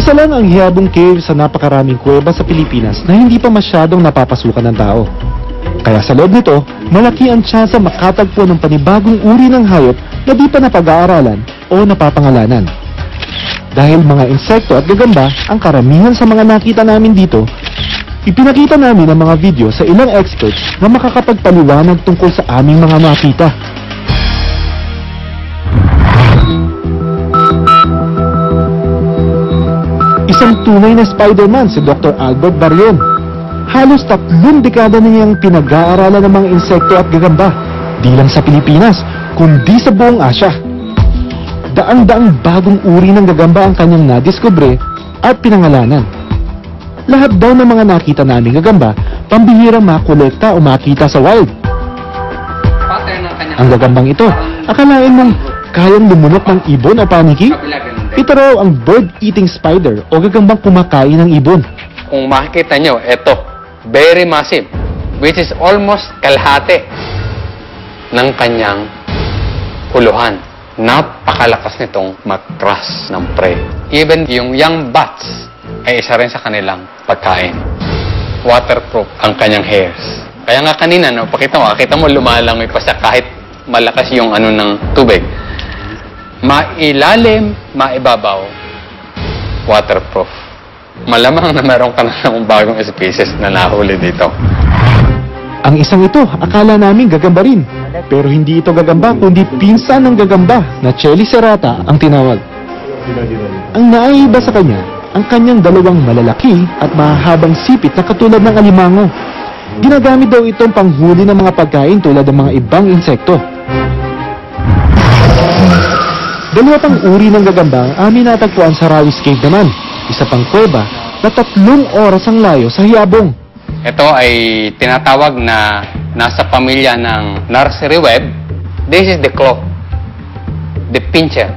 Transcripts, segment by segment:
Isa lang ang hiyabong cave sa napakaraming kuweba sa Pilipinas na hindi pa masyadong napapasukan ng tao. Kaya sa loob nito, malaki ang tsansa makatagpo ng panibagong uri ng hayop na di pa napag-aaralan o napapangalanan. Dahil mga insekto at gagamba ang karamihan sa mga nakita namin dito, ipinakita namin ang mga video sa ilang experts na makakapagpaliwanag tungkol sa aming mga nakita. Isang tunay na Spider-Man si Dr. Albert Barrion. Halos 3 dekada na niyang pinag-aaralan ng mga insekto at gagamba, di lang sa Pilipinas, kundi sa buong Asya. Daang-daang bagong uri ng gagamba ang kanyang nadiskubre at pinangalanan. Lahat daw ng mga nakita naming gagamba, pambihirang makolekta o makita sa wild. Ang gagambang ito, akalain mong kayang lumunok ng ibon o paniki? Ito raw ang bird-eating spider o gagambang kumakain ng ibon. Kung makikita nyo, ito, very massive, which is almost kalahati ng kanyang huluhan. Napakalakas nitong mag-crush ng prey. Even yung young bats ay isa rin sa kanilang pagkain. Waterproof ang kanyang hairs. Kaya nga kanina, no, pakita mo lumalangoy pa siya kahit malakas yung ng tubig. Mailalim, maibabaw, waterproof. Malamang na meron ka na ng bagong species na nahuli dito. Ang isang ito, akala namin gagamba rin. Pero hindi ito gagamba, kundi pinsan ng gagamba na Chelicerata ang tinawag. Ang naiiba sa kanya, ang kanyang dalawang malalaki at mahahabang sipit na katulad ng alimango. Ginagamit daw itong panghuli ng mga pagkain tulad ng mga ibang insekto. Dalawa pang uri ng gagamba ang amin natagpuan sa Rawis Cave naman. Isa pang kuweba na 3 oras ang layo sa hiyabong. Ito ay tinatawag na nasa pamilya ng nursery web. This is the claw, the pincher.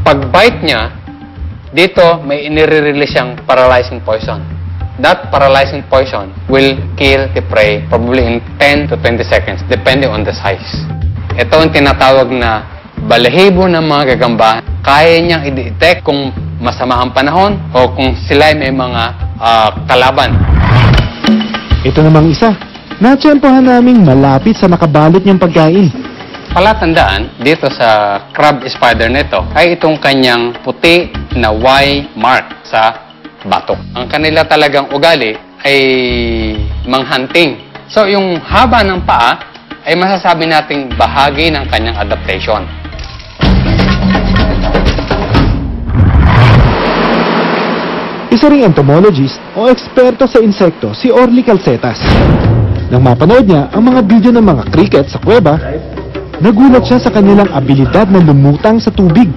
Pag bite niya, dito may inire-release siyang paralyzing poison. That paralyzing poison will kill the prey probably in 10 to 20 seconds, depending on the size. Ito ang tinatawag na balahibo ng mga gagamba. Kaya niyang i-detect kung masama ang panahon o kung sila may mga kalaban. Ito namang isa, natsyempohan naming malapit sa nakabalot niyang pagkain. Palatandaan dito sa crab spider nito ay itong kanyang puti na Y mark sa batok. Ang kanila talagang ugali ay manghunting. So yung haba ng paa ay masasabi nating bahagi ng kanyang adaptation. Isa ring entomologist o eksperto sa insekto si Orly Calcetas. Nang mapanood niya ang mga video ng mga cricket sa kuweba, nagulat siya sa kanilang abilidad na lumutang sa tubig.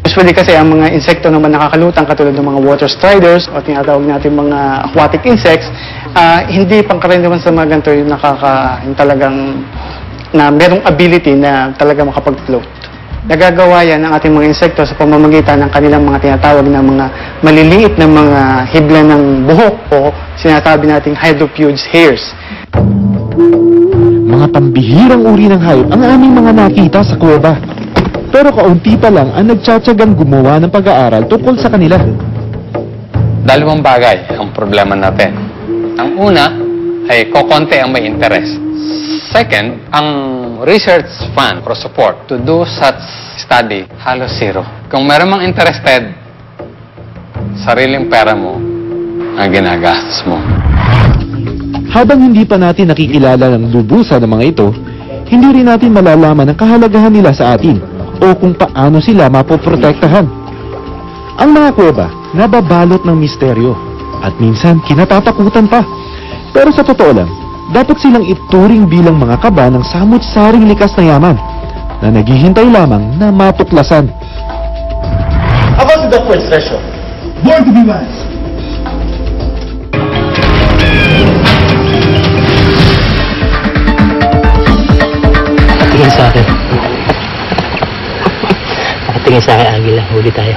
Usually kasi ang mga insekto naman nakakalutang katulad ng mga water striders o tinatawag natin mga aquatic insects, hindi pangkaraniwan sa mga ganito yung yung talagang na merong ability na talaga makapag-float. Nagagawa yan ng ating mga insekto sa pamamagitan ng kanilang mga tinatawag na mga maliliit na mga hibla ng buhok o sinasabi nating hydropeuge hairs. Mga pambihirang uri ng hayop ang aming mga nakita sa kuweba. Pero kaunti pa lang ang nagtsatsagang gumawa ng pag-aaral tungkol sa kanila. Dalawang bagay ang problema natin. Ang una ay kokonti ang may interest. Second, ang research fund or support to do such study halos zero. Kung meron mang interested, sariling pera mo ang ginagastos mo. Habang hindi pa natin nakikilala ng lubusan ng mga ito, hindi rin natin malalaman ang kahalagahan nila sa atin o kung paano sila mapoprotektahan. Ang mga kuweba nababalot ng misteryo at minsan kinatatakutan pa. Pero sa totoo lang, dapat silang ituring bilang mga kaba ng samut-saring likas na yaman na naghihintay lamang na matuklasan. Ako si Dr. Stresho, born to be wise. Nakatingin sa akin. Nakatingin sa akin, Agila. Huli tayo.